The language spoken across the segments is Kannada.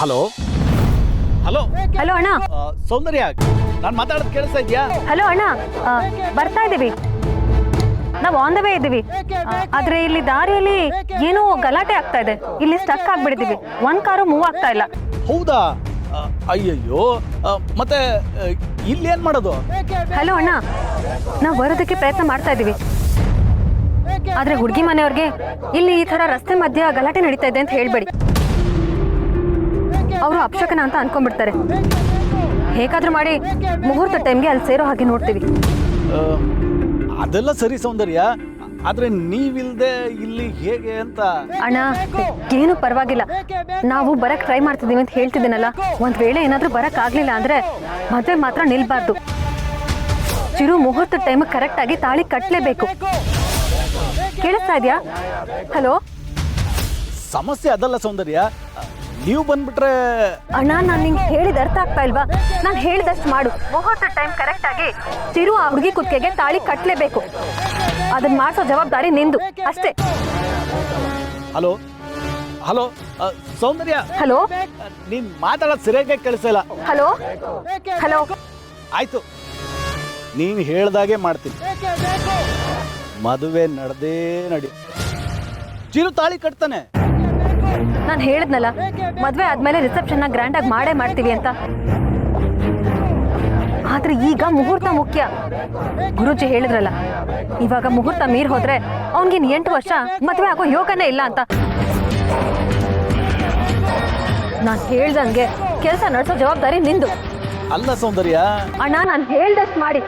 ಹಲೋ ಹಲೋ ಹಲೋ ಅಣ್ಣ. ಸೌಂದರ್ಯ, ನಾನು ಮಾತಾಡೋದು ಕೇಳಿಸ್ತಾ ಇದೆಯಾ? ಹಲೋ ಅಣ್ಣ, ಬರ್ತಾ ಇದ್ದೀವಿ, ನಾವು ಆನ್ ದ ವೇ ಇದ್ದೀವಿ. ಆದ್ರೆ ಇಲ್ಲಿ ದಾರಿಯಲ್ಲಿ ಏನೋ ಗಲಾಟೆ ಆಗ್ತಾ ಇದೆ, ಇಲ್ಲಿ ಸ್ಟಕ್ ಆಗ್ಬಿಟ್ಟಿದೀವಿ, ಒಂದ್ ಕಾರು ಮೂವ್ ಆಗ್ತಾ ಇಲ್ಲ. ಹೌದಾ? ಅಯ್ಯಯ್ಯೋ, ಮತ್ತೆ ಇಲ್ಲಿ ಏನ್ ಮಾಡೋದು? ಹಲೋ ಅಣ್ಣ, ನಾವು ಬರೋದಕ್ಕೆ ಪ್ರಯತ್ನ ಮಾಡ್ತಾ ಇದೀವಿ, ಆದ್ರೆ ಹುಡುಗಿ ಮನೆಯವ್ರಿಗೆ ಇಲ್ಲಿ ಈ ತರ ರಸ್ತೆ ಮಧ್ಯ ಗಲಾಟೆ ನಡೀತಾ ಇದೆ ಅಂತ ಹೇಳ್ಬೇಡಿ. ಅವರು ಅಪಶಕನ ಅಂತ ಅನ್ಕೊಂಡ್ಬಿಡ್ತಾರೆ. ಹೇಗಾದ್ರೂ ಮಾಡಿ ಮುಹೂರ್ತ ಟೈಮ್ಗೆ ಅಲ್ಲಿ ಸೇರೋ ಹಾಗೆ ನೋಡ್ತೀವಿ. ಅದೆಲ್ಲ ಸರಿ ಸೌಂದರ್ಯ, ಆದ್ರೆ ನೀವಿಲ್ದೆ ಇಲ್ಲಿ ಹೇಗೆ ಅಂತ. ಅಣ್ಣ ಏನು ಪರವಾಗಿಲ್ಲ, ನಾವು ಬರಕ್ ಟ್ರೈ ಮಾಡ್ತಿದೀವಿ ಅಂತ ಹೇಳ್ತಿದ್ದೀನಲ್ಲ. ಒಂದ್ ವೇಳೆ ಏನಾದ್ರೂ ಬರಕ್ ಆಗ್ಲಿಲ್ಲ ಅಂದ್ರೆ ಮದ್ವೆ ಮಾತ್ರ ನಿಲ್ಬಾರ್ದು. ಚಿರು ಮುಹೂರ್ತ ಟೈಮ್ ಕರೆಕ್ಟ್ ಆಗಿ ತಾಳಿ ಕಟ್ಲೇಬೇಕು. ಕೇಳಿಸ್ತಾ ಇದ್ಯಾ? ಹಲೋ, ಸಮಸ್ಯೆ ಅದಲ್ಲ ಸೌಂದರ್ಯ, ನೀವು ಬಂದ್ಬಿಟ್ರೆ. ಅಣ್ಣ, ನಾನು ನಿಂಗೆ ಹೇಳಿದ ಅರ್ಥ ಆಗ್ತಾ ಇಲ್ವಾ? ನಾನು ಹೇಳಿದಷ್ಟು ಮಾಡು. ಮುಹೂರ್ತ ಟೈಮ್ ಕರೆಕ್ಟ್ ಆಗಿ ಚಿರು ಆ ಹುಡುಗಿ ಕುತ್ತಿಗೆಗೆ ತಾಳಿ ಕಟ್ಲೇಬೇಕು. ಅದನ್ನ ಮಾಡಿಸೋ ಜವಾಬ್ದಾರಿ ನಿಂದು ಅಷ್ಟೇ. ಹಲೋ ಹಲೋ ಸೌಂದರ್ಯ, ಹಲೋ, ನೀನ್ ಮಾತಾಡೋದು ಸರಿಯಾಗಿ ಕೇಳಿಸಲ್ಲ. Hello hello. ಆಯ್ತು, ನೀನು ಹೇಳ್ದಾಗೆ ಮಾಡ್ತೀನಿ. ಮದುವೆ ನಡೆದೇ ನಡಿ, ಚಿರು ತಾಳಿ ಕಟ್ತಾನೆ. ನಾನು ಹೇಳಿದ್ನಲ್ಲ, ಮದ್ವೆ ಆದ್ಮೇಲೆ ರಿಸೆಪ್ಷನ್ ಗ್ರ್ಯಾಂಡ್ ಆಗಿ ಮಾಡೇ ಮಾಡ್ತೀವಿ ಅಂತ. ಆದ್ರೆ ಈಗ ಮುಹೂರ್ತ ಮುಖ್ಯ. ಗುರುಜಿ ಹೇಳಿದ್ರಲ್ಲ, ಇವಾಗ ಮುಹೂರ್ತ ಮೀರ್ ಹೋದ್ರೆ ಅವನ್ಗಿನ್ 8 ವರ್ಷ ಮದ್ವೆ ಆಗೋ ಯೋಗನೇ ಇಲ್ಲ ಅಂತ. ನಾನು ಹೇಳ್ದಂಗೆ ಕೆಲಸ ನಡೆಸೋ ಜವಾಬ್ದಾರಿ ನಿಂದು. ಅಲ್ಲ ಸೌಂದರ್ಯ. ಅಣ್ಣ, ನಾನು ಹೇಳ್ದಷ್ಟು ಮಾಡಿ.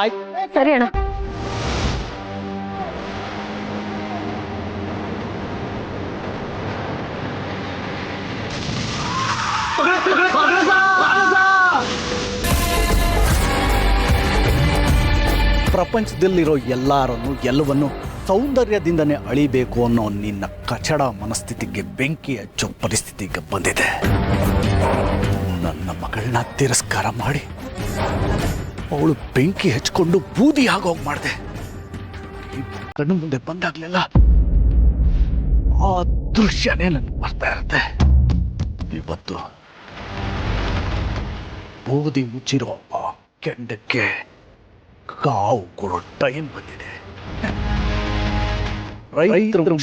ಆಯ್ತು, ಸರಿ ಅಣ್ಣ. ಪ್ರಪಂಚದಲ್ಲಿರೋ ಎಲ್ಲವನ್ನು ಸೌಂದರ್ಯದಿಂದನೇ ಅಳಿಬೇಕು ಅನ್ನೋ ನಿನ್ನ ಕಚಡ ಮನಸ್ಥಿತಿಗೆ ಬೆಂಕಿ ಹಚ್ಚೋ ಪರಿಸ್ಥಿತಿಗೆ ಬಂದಿದೆ. ನನ್ನ ಮಗಳನ್ನ ತಿರಸ್ಕಾರ ಮಾಡಿ ಅವಳು ಬೆಂಕಿ ಹಚ್ಕೊಂಡು ಬೂದಿ ಆಗೋಗ್ ಮಾಡಿದೆ. ಕಣ್ಣು ಮುಂದೆ ಬಂದಾಗ್ಲೆಲ್ಲ ಆ ದೃಶ್ಯನೇ ನನ್ಗೆ ಬರ್ತಾ ಇರುತ್ತೆ. ಇವತ್ತು ಬೂದಿ ಮುಚ್ಚಿರೋ ಆ ಕೆಂಡಕ್ಕೆ ಕಾವು ಕೊಡೋ ಟೈಮ್ ಬಂದಿದೆ. ರೈತರು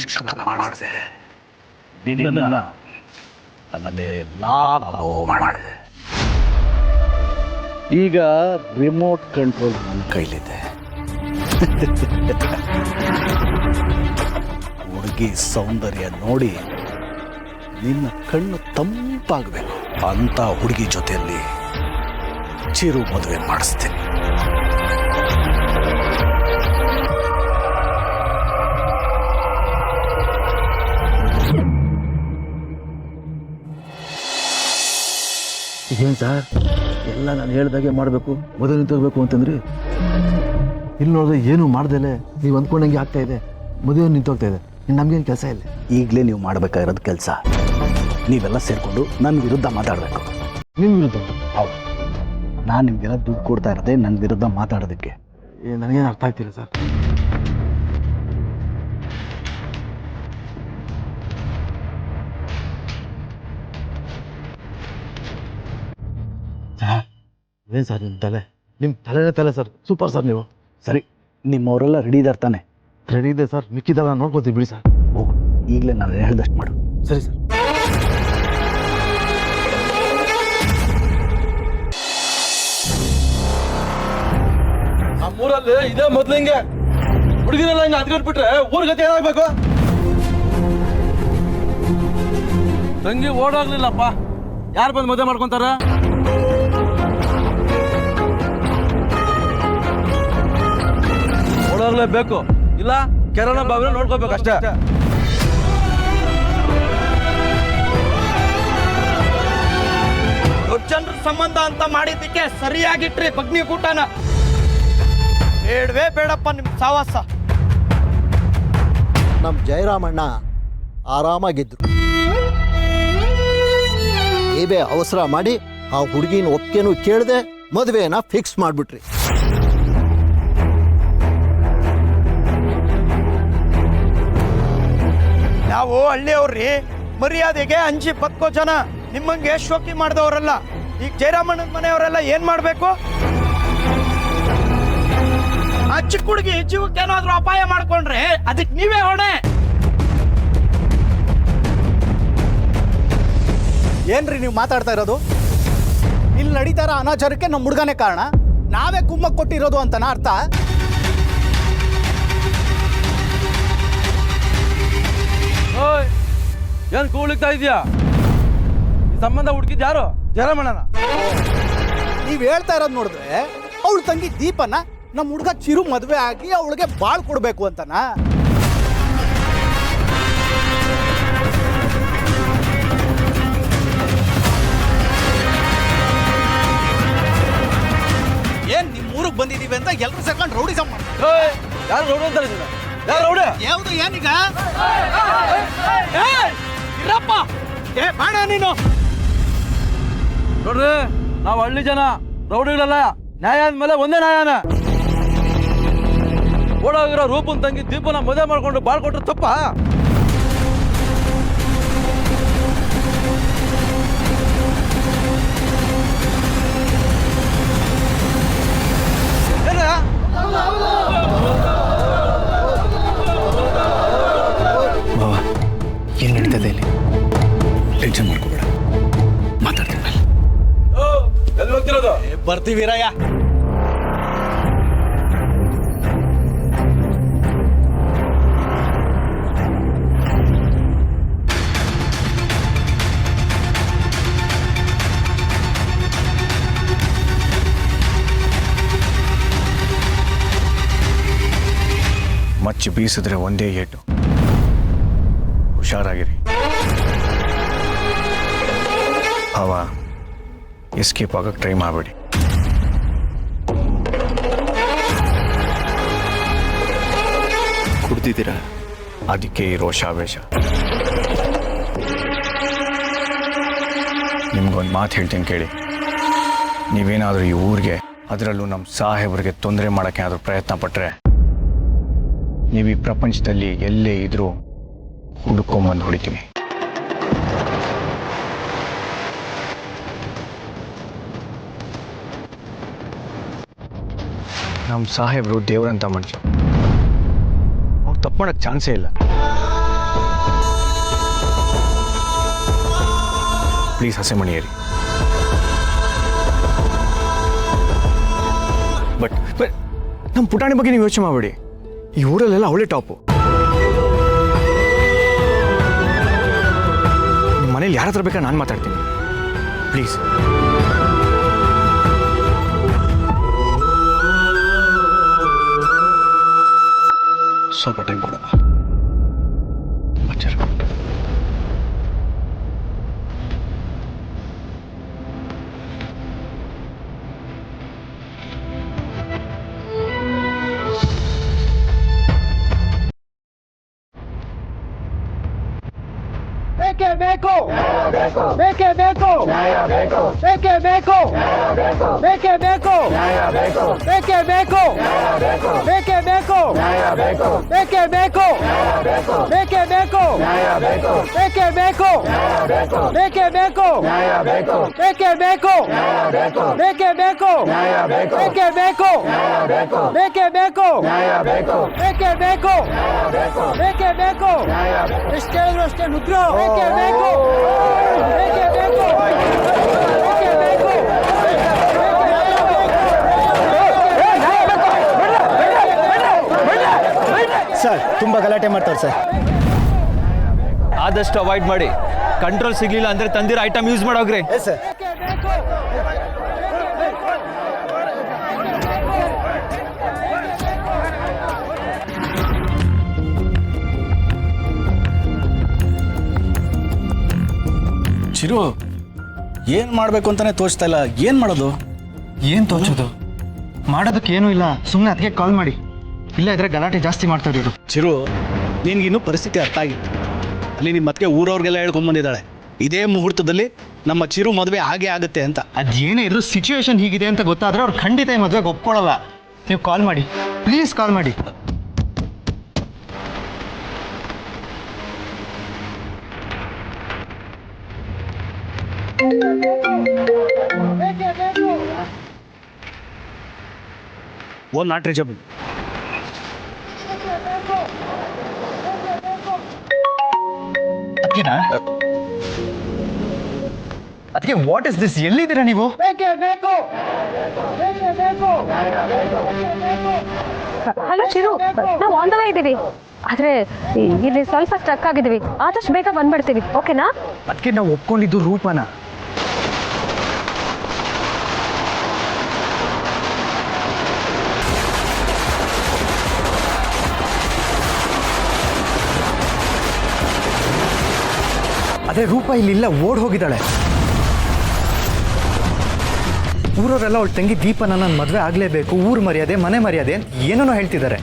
ಮಾಡಿದೆ, ಮಾಡಿದೆ. ಈಗ ರಿಮೋಟ್ ಕಂಟ್ರೋಲ್ ನನ್ನ ಕೈಲಿದೆ. ಹುಡುಗಿ ಸೌಂದರ್ಯ ನೋಡಿ ನಿನ್ನ ಕಣ್ಣು ತಂಪಾಗಬೇಕು ಅಂತ ಹುಡುಗಿ ಜೊತೆಯಲ್ಲಿ ಚಿರು ಮದುವೆ ಮಾಡಿಸ್ತೀನಿ. ಏನು ಸರ್, ಎಲ್ಲ ನಾನು ಹೇಳ್ದಾಗೆ ಮಾಡಬೇಕು, ಮೊದಲು ನಿಂತೋಗ್ಬೇಕು ಅಂತಂದ್ರಿ. ಇಲ್ಲಿ ನೋಡಿದ್ರೆ ಏನು ಮಾಡ್ದೇಲೆ ನೀವು ಅಂದ್ಕೊಂಡಂಗೆ ಆಗ್ತಾ ಇದೆ. ಮದುವೆ ನಿಂತೋಗ್ತಾ ಇದೆ. ನಮಗೇನು ಕೆಲಸ ಇಲ್ಲ. ಈಗಲೇ ನೀವು ಮಾಡಬೇಕಾಗಿರೋದು ಕೆಲಸ, ನೀವೆಲ್ಲ ಸೇರಿಕೊಂಡು ನನ್ನ ವಿರುದ್ಧ ಮಾತಾಡಬೇಕು. ನಿಮ್ಮ ವಿರುದ್ಧ? ಹೌದು, ನಾನು ನಿಮಗೆಲ್ಲ ದುಡ್ಡು ಕೊಡ್ತಾ ಇರೋದೇ ನನ್ನ ವಿರುದ್ಧ ಮಾತಾಡೋದಕ್ಕೆ. ನನಗೇನು ಅರ್ಥ ಆಗ್ತಿಲ್ಲ ಸರ್. ಏನು ಸರ್ ನಿಮ್ಮ ತಲೆನೇ ತಲೆ ಸರ್. ಸೂಪರ್ ಸರ್ ನೀವು. ಸರಿ, ನಿಮ್ಮವರೆಲ್ಲ ರೆಡಿ ಇದ್ದಾರೆ ತಾನೆ? ರೆಡಿ ಇದೆ ಸರ್, ಮಿಕ್ಕಿದಾಗ ನಾನು ನೋಡ್ಕೊತೀವಿ ಬಿಡಿ ಸರ್. ಹೋಗು, ಈಗಲೇ ನಾನು ಹೇಳ್ದಷ್ಟು ಮಾಡು. ಸರಿ ಸರ್. ನಮ್ಮೂರಲ್ಲಿ ಇದೇ ಮೊದ್ಲು ಹಿಂಗೆ ಹುಡುಗಿರೆಲ್ಲ ಹಿಂಗೆ ಅದ್ಬಿಟ್ರೆ ಊರ್ ಗತಿ ಏನಾಗ್ಬೇಕು? ತಂಗಿ ಓಡೋಗ್ಲಿಲ್ಲಪ್ಪ, ಯಾರು ಬಂದು ಮದುವೆ ಮಾಡ್ಕೊಂತಾರ? ಓಡೋಗ್ಲೇಬೇಕು, ಇಲ್ಲ ಕೆರೋನಾ ಬಾವಿನ ನೋಡ್ಕೋಬೇಕು ಅಷ್ಟೇ. ಜನರ ಸಂಬಂಧ ಅಂತ ಮಾಡಿದ್ದಕ್ಕೆ ಸರಿಯಾಗಿಟ್ರಿ ಬಗ್ನಿ ಕೂಟನ. ಬೇಡವೇ ಬೇಡಪ್ಪ ನಿಮ್ ಸಾವಾಸ. ನಮ್ಮ ಜಯರಾಮಣ್ಣ ಆರಾಮಾಗಿದ್ರು. ಏಬೇ ಅವಸರ ಮಾಡಿ ಆ ಹುಡುಗಿನ ಒಪ್ಪಿಗೆನೂ ಕೇಳದೆ ಮದುವೆನ ಫಿಕ್ಸ್ ಮಾಡಿಬಿಟ್ರಿ. ನಾವು ಹಳ್ಳಿಯವ್ರಿ, ಮರ್ಯಾದೆಗೆ ಅಂಜಿ ಬದುಕೋ ಜನ ನಿಮ್ಮಂಗೆ ಶೋಕಿ ಮಾಡಿದವರಲ್ಲ. ಈಗ ಜಯರಾಮಣ್ಣನ ಮನೆಯವರೆಲ್ಲ ಏನ್ ಮಾಡ್ಬೇಕು? ಆ ಚಿಕ್ಕ ಹುಡುಗಿ ಜೀವಕ್ಕೇನಾದ್ರೂ ಅಪಾಯ ಮಾಡ್ಕೊಂಡ್ರೆ ಅದಕ್ಕೆ ನೀವೇ ಹೊಣೆ. ಏನ್ರಿ ನೀವು ಮಾತಾಡ್ತಾ ಇರೋದು? ಇಲ್ಲಿ ನಡೀತಾ ಇರೋ ಅನಾಚಾರಕ್ಕೆ ನಮ್ಮ ಹುಡುಗನೇ ಕಾರಣ, ನಾವೇ ಕುಮ್ಮಕ್ ಕೊಟ್ಟಿರೋದು ಅಂತನ ಅರ್ಥ? ಏನ್ ಕೂಗ್ಲಿಕ್ತಾ ಇದೆಯಾ? ಈ ಸಂಬಂಧ ಹುಡುಕಿದ್ ಯಾರು? ಜಯರಾಮಣ್ಣನ. ನೀವ್ ಹೇಳ್ತಾ ಇರೋದು ನೋಡಿದ್ರೆ ಅವಳ ತಂಗಿ ದೀಪನ ನಮ್ಮ ಹುಡುಗ ಚಿರು ಮದುವೆ ಆಗಿ ಅವಳಿಗೆ ಬಾಳ್ ಕೊಡ್ಬೇಕು ಅಂತನಾ? ಏನ್ ನಿಮ್ ಊರಿಗೆ ಬಂದಿದೀವಿ ಅಂತ ಎಲ್ರು ಸೇರ್ಕೊಂಡು ರೌಡಿಸಂ ಮಾಡ್ತಾರೆ. ಯಾರು ರೌಡಿ ಅಂತಾರೆ? ಯಾರು ರೌಡಿ? ಯಾವ್ದು ಏನೀಗ? ಇರಪ್ಪ, ಏ ಬೇಡ ನೀನು. ನೋಡ್ರಿ, ನಾವು ಹಳ್ಳಿ ಜನ, ರೌಡಿಗಳಲ್ಲ. ನ್ಯಾಯ ಅಂದ್ಮೇಲೆ ಒಂದೇ ನ್ಯಾಯನ. ಓಡೋಗಿರೋ ರೂಪನ್ ತಂಗಿ ದೀಪನ ಮದುವೆ ಮಾಡ್ಕೊಂಡು ಬಾಳ್ ಕೊಟ್ರೆ ತಪ್ಪ? ಬಾವ, ಏನು ನಡೀತದೆ ಇಲ್ಲಿ? ಟೆನ್ಷನ್ ಮಾಡ್ಕೋಬೇಡ, ಮಾತಾಡ್ತೀನಿ. ಎಲ್ಲಿ ಹೋಗ್ತಿರೋದು? ಬರ್ತೀವಿರಯ್ಯ. ಮಚ್ಚಿ ಬೀಸಿದ್ರೆ ಒಂದೇ ಏಟು. ಹುಷಾರಾಗಿರಿ. ಅವ ಎಸ್ಕೇಪ್ ಆಗಕ್ಕೆ ಟ್ರೈ ಮಾಡಬೇಡಿ. ಕುಡ್ದಿದ್ದೀರಾ, ಅದಕ್ಕೆ ಈ ರೋಷಾವೇಶ. ನಿಮ್ಗೊಂದು ಮಾತು ಹೇಳ್ತೀನಿ ಕೇಳಿ. ನೀವೇನಾದರೂ ಈ ಊರಿಗೆ, ಅದರಲ್ಲೂ ನಮ್ಮ ಸಾಹೇಬ್ರಿಗೆ ತೊಂದರೆ ಮಾಡೋಕ್ಕೆ ಏನಾದರೂ ಪ್ರಯತ್ನ ಪಟ್ಟರೆ, ನೀವು ಈ ಪ್ರಪಂಚದಲ್ಲಿ ಎಲ್ಲೇ ಇದ್ರೂ ಹುಡುಕೊಂಬಂದು ಹೊಡಿತೀವಿ. ನಮ್ಮ ಸಾಹೇಬರು ದೇವರಂತ ಮನುಷ್ಯ. ಅವ್ರು ತಪ್ಪು ಮಾಡೋಕ್ಕೆ ಚಾನ್ಸೇ ಇಲ್ಲ. ಪ್ಲೀಸ್ ಹಸೆ ಮಣಿಯೇರಿ. ಬಟ್ ನಮ್ಮ ಪುಟಾಣಿ ಬಗ್ಗೆ ನೀವು ಯೋಚನೆ ಮಾಡಬೇಡಿ. ಈ ಊರಲ್ಲೆಲ್ಲ ಅವಳೇ ಟಾಪು. ನಿಮ್ಮ ಮನೇಲಿ ಯಾರ ಹತ್ರ ಬೇಕಾ ನಾನು ಮಾತಾಡ್ತೀನಿ. ಪ್ಲೀಸ್. ಸ್ವಲ್ಪ ಟೈಮ್ ಕೊಡ. ಬೇಕು ಬೇಕೇ ಬೇಕು, ಬೇಕೇ ಬೇಕು, ಬೇಕೇ ಬೇಕು, ಬೇಕೇ ಬೇಕು, ಬೇಕೇ ಬೇಕು, ಬೇಕೇ ಬೇಕು, ಬೇಕೇ ಬೇಕು, ಬೇಕೇ ಬೇಕು, ಬೇಕೇ ಬೇಕು, ಬೇಕೇ ಬೇಕು, ಬೇಕೇ ಬೇಕು, ಬೇಕೇ ಬೇಕು, ಬೇಕೇ ಬೇಕು, ಬೇಕೇ ಬೇಕು, ಬೇಕೇ ಬೇಕು. ಎಷ್ಟು ಹೇಳಿದ್ರು ಅಷ್ಟೇ ನುಗ್ರು. ಬೇಕೇ ಬೇಕು, ಬೇಕೇ ಬೇಕು, ಬೇಕೇ ಬೇಕು. ಸರ್ ತುಂಬ ಗಲಾಟೆ ಮಾಡ್ತಾರೆ ಸರ್. ಆದಷ್ಟು ಅವಾಯ್ಡ್ ಮಾಡಿ. ಕಂಟ್ರೋಲ್ ಸಿಗ್ಲಿಲ್ಲ ಅಂದ್ರೆ ತಂದಿರೋ ಐಟಮ್ ಯೂಸ್ ಮಾಡೋಗ್ರಿ. ಸರ್ ಚಿರು, ಏನು ಮಾಡಬೇಕು ಅಂತಾನೆ ತೋಚ್ತಾ ಇಲ್ಲ. ಏನು ಮಾಡೋದು? ಏನು ತೋಚೋದು? ಮಾಡೋದಕ್ಕೆ ಏನೂ ಇಲ್ಲ. ಸುಮ್ಮನೆ ಅದಕ್ಕೆ ಕಾಲ್ ಮಾಡಿ. ಇಲ್ಲ ಇದ್ರೆ ಗಲಾಟೆ ಜಾಸ್ತಿ ಮಾಡ್ತಾರೆ ಇವರು. ಚಿರು, ನಿನ್ಗಿನ್ನೂ ಪರಿಸ್ಥಿತಿ ಅರ್ಥ ಆಗಿತ್ತು. ಅಲ್ಲಿ ನಿಮ್ಮ ಮತ್ತೆ ಊರವ್ರಿಗೆಲ್ಲ ಹೇಳ್ಕೊಂಬಂದಿದ್ದಾಳೆ, ಇದೇ ಮುಹೂರ್ತದಲ್ಲಿ ನಮ್ಮ ಚಿರು ಮದುವೆ ಹಾಗೆ ಆಗುತ್ತೆ ಅಂತ. ಅದೇನೇ ಇದ್ರು ಸಿಚುವೇಶನ್ ಹೀಗಿದೆ ಅಂತ ಗೊತ್ತಾದ್ರೆ ಅವ್ರು ಖಂಡಿತ ಈ ಮದುವೆಗೆ ಒಪ್ಕೊಳ್ಳಲ್ಲ. ನೀವು ಕಾಲ್ ಮಾಡಿ, ಪ್ಲೀಸ್ ಕಾಲ್ ಮಾಡಿ. ಒಂದು ನಾಟ್ ರೀಚಬಲ್. ಅದಕ್ಕೆ ವಾಟ್ ಇಸ್ ದಿಸ್? ಎಲ್ಲಿದ್ದೀರಾ ನೀವು? ಹಲೋ ಚಿರು, ನಾವು ಆನ್ ದ ವೇ ಇದ್ದೀವಿ. ಆದ್ರೆ ಇಲ್ಲಿ ಸ್ವಲ್ಪ ಸ್ಟ್ರಕ್ ಆಗಿದ್ದೀವಿ. ಆದಷ್ಟು ಬೇಗ ಬಂದ್ಬಿಡ್ತೀವಿ, ಓಕೆನಾ? ಅದಕ್ಕೆ ನಾವು ಒಪ್ಕೊಂಡಿದ್ದು ರೂಪನ. ಅದೇ ರೂಪ ಇಲ್ಲಿಲ್ಲ, ಓಡ್ ಹೋಗಿದ್ದಾಳೆ. ಊರವರೆಲ್ಲ ಅವಳ ತಂಗಿ ದೀಪನ ನನ್ನ ಮದುವೆ ಆಗಲೇಬೇಕು, ಊರು ಮರ್ಯಾದೆ ಮನೆ ಮರ್ಯಾದೆ ಅಂತ ಏನೇನೋ ಹೇಳ್ತಿದ್ದಾರೆ.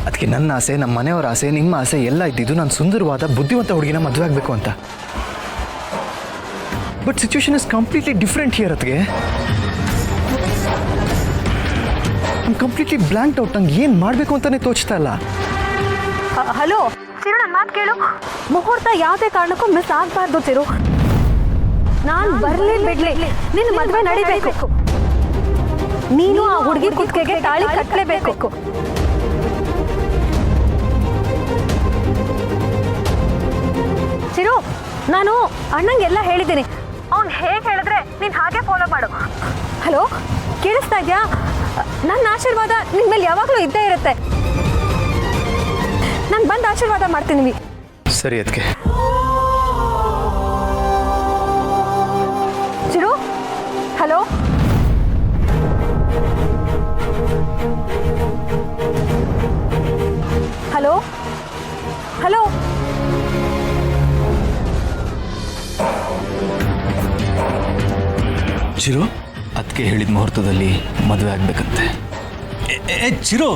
ಅದಕ್ಕೆ ನನ್ನ ಆಸೆ, ನಮ್ಮ ಮನೆಯವರ ಆಸೆ, ನಿಮ್ಮ ಆಸೆ ಎಲ್ಲ ಇದ್ದಿದ್ದು ನಾನು ಸುಂದರವಾದ ಬುದ್ಧಿವಂತ ಹುಡುಗಿನ ಮದುವೆ ಆಗಬೇಕು ಅಂತ. But situation is completely different here. ಅದಕ್ಕೆ ಕಂಪ್ಲೀಟ್ಲಿ ಬ್ಲಾಂಕ್ ಔಟ್. ನಂಗೆ ಏನು ಮಾಡಬೇಕು ಅಂತಾನೆ ತೋಚ್ತಾ ಇಲ್ಲ. ಹಲೋ ಚಿರು, ನನ್ನ ಮಾತು ಕೇಳು. ಮುಹೂರ್ತ ಯಾವುದೇ ಕಾರಣಕ್ಕೂ ಮಿಸ್ ಆಗಬಾರ್ದು ಚಿರು. ನಾನು ಬರಲಿ ಬಿಡ್ಲಿ, ನಿನ್ನ ಮದುವೆ ನಡಿಬೇಕು. ನೀನು ಆ ಹುಡುಗಿ ಕುತ್ತಿಗೆಗೆ ತಾಳಿ ಕಟ್ಟಲೇಬೇಕು. ಚಿರು, ನಾನು ಅಣ್ಣಂಗೆಲ್ಲ ಹೇಳಿದ್ದೀನಿ. ಅವ್ನು ಹೇಗೆ ಹೇಳಿದ್ರೆ ನೀನು ಹಾಗೆ ಫಾಲೋ ಮಾಡು. ಹಲೋ, ಕೇಳಿಸ್ತಾ ಇದೆಯಾ? ನನ್ನ ಆಶೀರ್ವಾದ ನಿನ್ನ ಮೇಲೆ ಯಾವಾಗಲೂ ಇದ್ದೇ ಇರುತ್ತೆ. ನಾನು ಬಂದು ಆಶೀರ್ವಾದ ಮಾಡ್ತೀನಿ. ಸರಿ ಅದಕ್ಕೆ. Chiru, hello. Hello hello. Chiru, ಅದಕ್ಕೆ ಹೇಳಿದ ಮುಹೂರ್ತದಲ್ಲಿ ಮದುವೆ ಆಗ್ಬೇಕಂತೆ. ಚಿರು,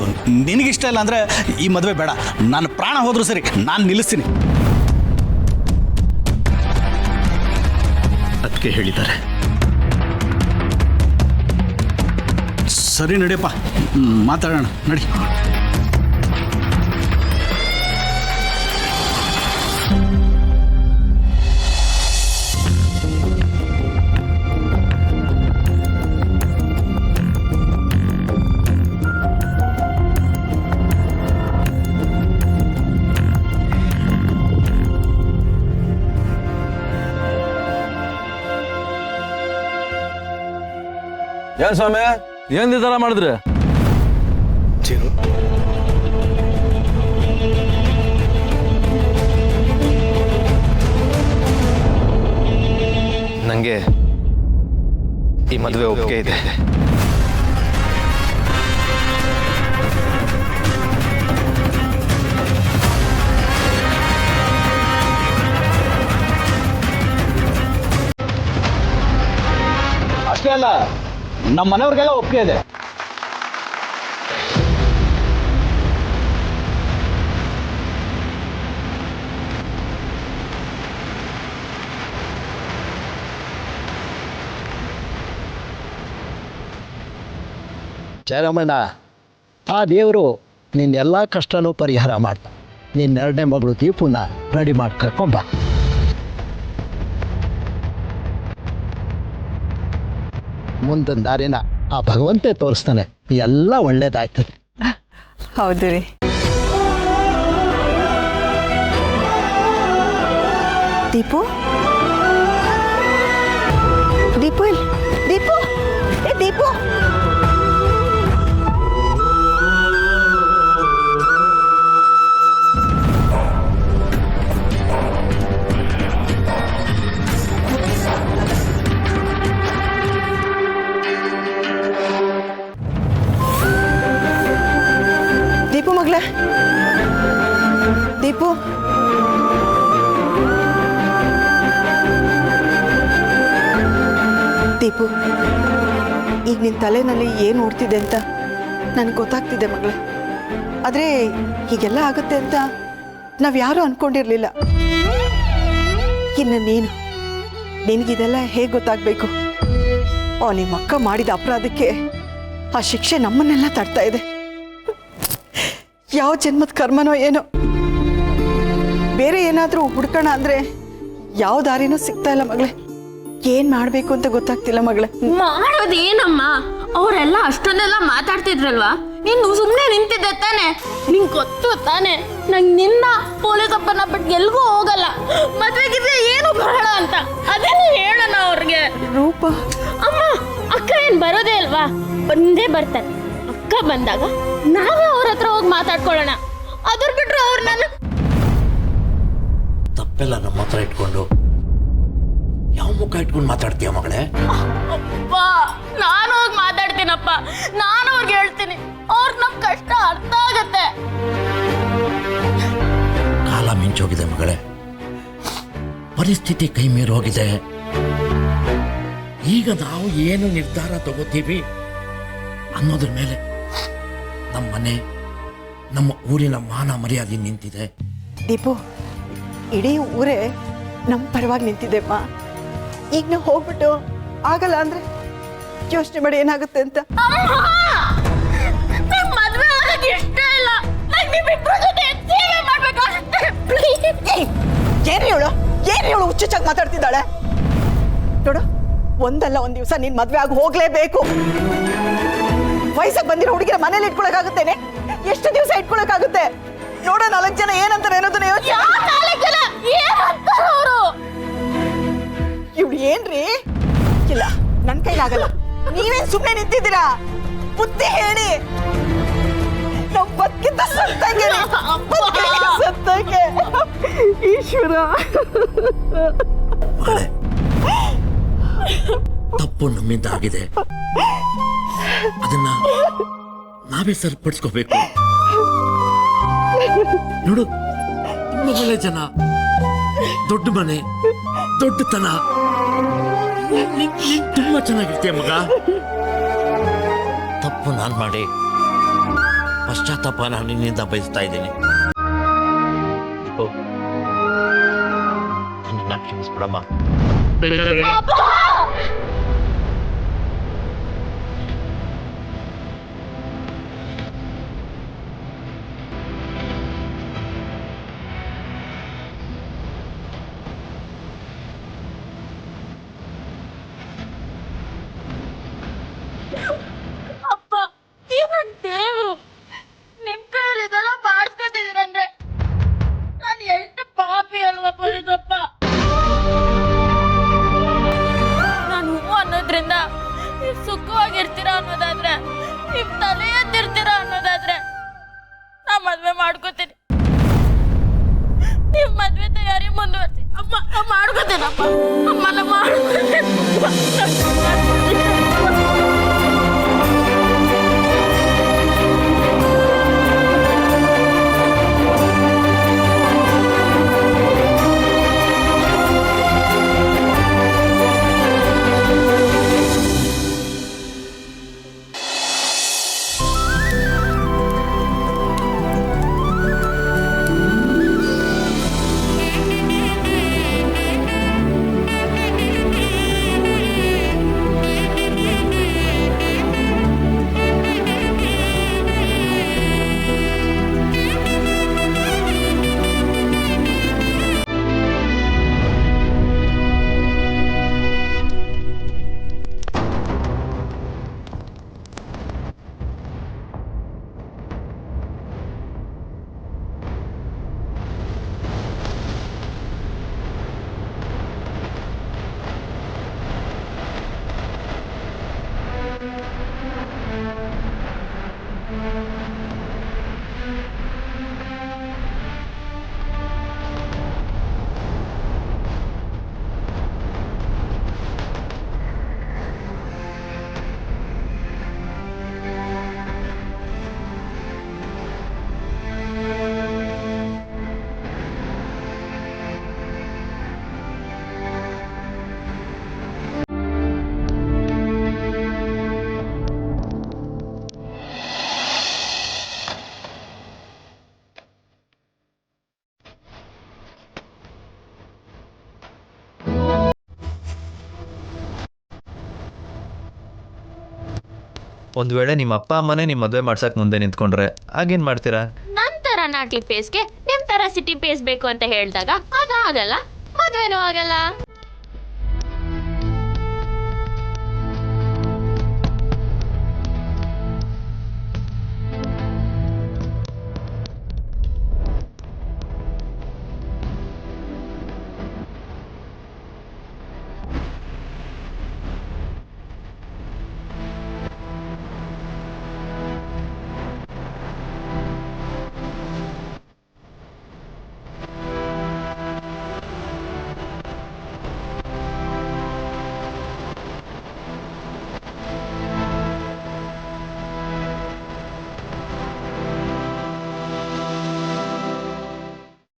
ನಿನಗಿಷ್ಟ ಇಲ್ಲ ಅಂದರೆ ಈ ಮದುವೆ ಬೇಡ. ನಾನು ಪ್ರಾಣ ಹೋದರೂ ಸರಿ, ನಾನು ನಿಲ್ಲಿಸ್ತೀನಿ. ಅದಕ್ಕೆ ಹೇಳಿದ್ದಾರೆ. ಸರಿ ನಡಿಯಪ್ಪ, ಮಾತಾಡೋಣ, ನಡಿ. ಏನ್ ಸ್ವಾಮಿ, ಏನ್ ನಿರ್ಧಾರ ಮಾಡಿದ್ರಿ? ಚಿರು, ನನಗೆ ಈ ಮದುವೆ ಒಪ್ಪಿಗೆ ಇದೆ. ಅಷ್ಟೇ ಅಲ್ಲ, ನಮ್ಮ ಮನೆಯವ್ರಿಗೆಲ್ಲ ಒಪ್ಪಿಗೆ ಇದೆ. ಚರಮಣ್ಣ, ಆ ದೇವರು ನಿನ್ನೆಲ್ಲ ಕಷ್ಟನೂ ಪರಿಹಾರ ಮಾಡ್ತಾ ನಿನ್ನ ಎರಡನೇ ಮಗಳು ದೀಪುನ ರೆಡಿ ಮಾಡಿ ಕರ್ಕೊಂಬ. ಮುಂದಿನ ದಾರಿನ ಆ ಭಗವಂತೆ ತೋರಿಸ್ತಾನೆ, ಎಲ್ಲ ಒಳ್ಳೇದಾಯ್ತದೆ. ಹೌದು ರೀ. ದೀಪು, ದೀಪು, ದೀಪು, ಏ ದೀಪು. ದೀಪು ಮಗಳ, ದೀಪು, ದೀಪು, ಈಗ ನಿನ್ನ ತಲೆನಲ್ಲಿ ಏನು ಓಡ್ತಿದೆ ಅಂತ ನನಗೆ ಗೊತ್ತಾಗ್ತಿದೆ ಮಗಳೇ. ಆದರೆ ಹೀಗೆಲ್ಲ ಆಗುತ್ತೆ ಅಂತ ನಾವು ಯಾರೂ ಅಂದ್ಕೊಂಡಿರಲಿಲ್ಲ. ಇನ್ನು ನಿನಗಿದೆಲ್ಲ ಹೇಗೆ ಗೊತ್ತಾಗಬೇಕು? ನಿಮ್ಮ ಅಕ್ಕ ಮಾಡಿದ ಅಪರಾಧಕ್ಕೆ ಆ ಶಿಕ್ಷೆ ನಮ್ಮನ್ನೆಲ್ಲ ತಡ್ತಾ ಇದೆ. ಯಾವ ಜನ್ಮದ ಕರ್ಮನೋ ಏನೋ. ಬೇರೆ ಏನಾದರೂ ಹುಡ್ಕೋಣ ಅಂದರೆ ಯಾವ ದಾರಿನೂ ಸಿಗ್ತಾ ಇಲ್ಲ ಮಗಳೇ. ಏನು ಮಾಡಬೇಕು ಅಂತ ಗೊತ್ತಾಗ್ತಿಲ್ಲ ಮಗಳೇ. ಮಾಡೋದೇನಮ್ಮ, ಅವರೆಲ್ಲ ಅಷ್ಟೊಂದೆಲ್ಲ ಮಾತಾಡ್ತಿದ್ರಲ್ವಾ, ನೀನು ಸುಮ್ಮನೆ ನಿಂತಿದ್ದೆ ತಾನೆ? ನಿಂಗೆ ಗೊತ್ತು ತಾನೆ ನಂಗೆ ನಿನ್ನ ಪೊಲೀಸ್ ಅಪ್ಪನ ಬಿಟ್ಟು ಎಲ್ಗೂ ಹೋಗಲ್ಲ, ಮದ್ವೆಗಿದ್ರೆ ಏನು ಬರಲ್ಲ ಅಂತ. ಅದನ್ನು ಹೇಳೋಣ ಅವ್ರಿಗೆ. ರೂಪ ಅಮ್ಮ, ಅಕ್ಕ ಏನು ಬರೋದೇ ಅಲ್ವಾ, ಬಂದೇ ಬರ್ತಾರೆ. ಅಕ್ಕ ಬಂದಾಗ ನಾವೇ ಅವ್ರ ಹತ್ರ ಹೋಗಿ ಮಾತಾಡ್ಕೊಳ್ಳೋಣ. ಅದ್ರ ಬಿಟ್ರು ಅವ್ರು ನನ್ನ ತಪ್ಪೆಲ್ಲ ನಮ್ಮ ಹತ್ರ ಇಟ್ಕೊಂಡು ಯಾವ ಮುಖ ಇಟ್ಕೊಂಡು ಮಾತಾಡ್ತೀಯ ಮಗಳೇ? ಅಪ್ಪ, ನಾನು ಹೋಗಿ ಮಾತಾಡ್ತೀನಪ್ಪ, ನಾನು ಅವ್ರಿಗೆ ಹೇಳ್ತೀನಿ. ಅವ್ರಿಗೆ ನಮ್ ಕಷ್ಟ ಅರ್ಥ ಆಗತ್ತೆ. ಕಾಲ ಮಿಂಚೋಗಿದೆ ಮಗಳೇ, ಪರಿಸ್ಥಿತಿ ಕೈ ಮೀರಿ ಹೋಗಿದೆ. ಈಗ ನಾವು ಏನು ನಿರ್ಧಾರ ತಗೋತೀವಿ ಅನ್ನೋದ್ರ ಮೇಲೆ ನಮ್ಮ ಮನೆ, ನಮ್ಮ ಊರಿನ ಮಾನ ಮರ್ಯಾದೆ ನಿಂತಿದೆ. ದೀಪು, ಇಡೀ ಊರೇ ನಮ್ಮ ಪರವಾಗಿ ನಿಂತಿದೆಮ್ಮ. ಈಗ ನಾವು ಹೋಗ್ಬಿಟ್ಟು ಆಗಲ್ಲ ಅಂದರೆ ಯೋಚನೆ ಮಾಡಿ ಏನಾಗುತ್ತೆ ಅಂತ. ಮದ್ವೆ ಆಗಕ್ಕೆ ಇಷ್ಟ ಇಲ್ಲ, ನಿಮ್ಮಿಬ್ರ ಜೊತೆ ಸೇವೆ ಮಾಡ್ಬೇಕು ಅಷ್ಟೇ. ಏನು ಹೇಳು ಹುಚ್ಚುಚ್ಚಾಗಿ ಮಾತಾಡ್ತಿದ್ದಾಳೆ ನೋಡು. ಒಂದಲ್ಲ ಒಂದು ದಿವಸ ನೀನು ಮದುವೆ ಆಗಿ ಹೋಗ್ಲೇಬೇಕು. ವಯಸ್ಸಾಗಿ ಬಂದಿರೋ ಹುಡುಗಿರ ಮನೇಲಿ ಇಟ್ಕೊಳಕ್ಕಾಗುತ್ತೇನೆ? ಎಷ್ಟು ದಿವಸ ಇಟ್ಕೊಳಕ್ಕಾಗುತ್ತೆ? ನೋಡೋ 4 ಜನ ಏನಂತಾರೆ ಅನ್ನೋದನ್ನ ಇವ್ಳು ಏನ್ರಿ? ಇಲ್ಲ, ನನ್ನ ಕೈಲಾಗಲ್ಲ. ನೀವೇನ್ ಸುಮ್ಮನೆ ನಿಂತಿದ್ದೀರಾ? ಬುದ್ಧಿ ಹೇಳಿ. ನಾವು ಬದುಕಿದ್ದ ಸತ್ತಂಗೆ ಈಶ್ವರ. ತಪ್ಪು ನಮ್ಮಿಂದ ಆಗಿದೆ, ಅದನ್ನ ನಾವೇ ಸರಿಪಡಿಸ್ಕೋಬೇಕು. ನೋಡು, ತುಂಬ ಒಳ್ಳೆ ಜನ, ದೊಡ್ಡ ಮನೆ, ದೊಡ್ಡತನ, ನೀನ್ ತುಂಬಾ ಚೆನ್ನಾಗಿರ್ತೀಯ ಮಗ. ತಪ್ಪು ನಾನು ಮಾಡಿ ಪಶ್ಚಾತ್ತಾಪ ನಾನು ನಿನ್ನಿಂದ ಬಯಸ್ತಾ ಇದ್ದೀನಿ. ನನ್ನ ಕ್ಷಮಿಸ್ಬಿಡಮ್ಮ. ಅಪ್ಪ, ಇವನ್ ದೇವ್ರು ನಿಮ್ ಕೈಯಲ್ಲಿ ಇದೆಲ್ಲ ಮಾಡ್ಕೊತಿದ್ದೀರಂದ್ರೆ ನಾನು ಎಷ್ಟು ಪಾಪಿ ಅಲ್ವಾ ಪೊಲೀಸಪ್ಪ. ನಾನು ಹೂ ಅನ್ನೋದ್ರಿಂದ ನೀವು ಸುಖವಾಗಿರ್ತೀರಾ ಅನ್ನೋದಾದ್ರೆ, ನಿಮ್ ತಲೆ ಎತ್ತಿರ್ತೀರಾ ಅನ್ನೋದಾದ್ರೆ ನಾ ಮದ್ವೆ ಮಾಡ್ಕೋತೀನಿ. ನಿಮ್ ಮದ್ವೆ ತಯಾರಿ ಮುಂದುವರ್ಸಿ ಅಮ್ಮ. ನಾ ಮಾಡ್ಕೋತೀನಪ್ಪ, ಅಮ್ಮನ ಮಾಡ್ಕೋತೀನಿ. ಒಂದು ವೇಳೆ ನಿಮ್ಮ ಅಪ್ಪ ಅಮ್ಮನೇ ನಿಮ್ಮ ಮದುವೆ ಮಾಡ್ಸಕ್ಕೆ ಮುಂದೆ ನಿಂತ್ಕೊಂಡ್ರೆ ಆಗೇನು ಮಾಡ್ತೀರಾ? ನಂತರ ನಾಟಿ ಪೇಸ್ಗೆ ನಿಮ್ ತರ ಸಿಟಿ ಪೇಸ್ ಬೇಕು ಅಂತ ಹೇಳಿದಾಗ ಅದಾಗಲ್ಲ, ಮದ್ವೆನೂ ಆಗಲ್ಲ.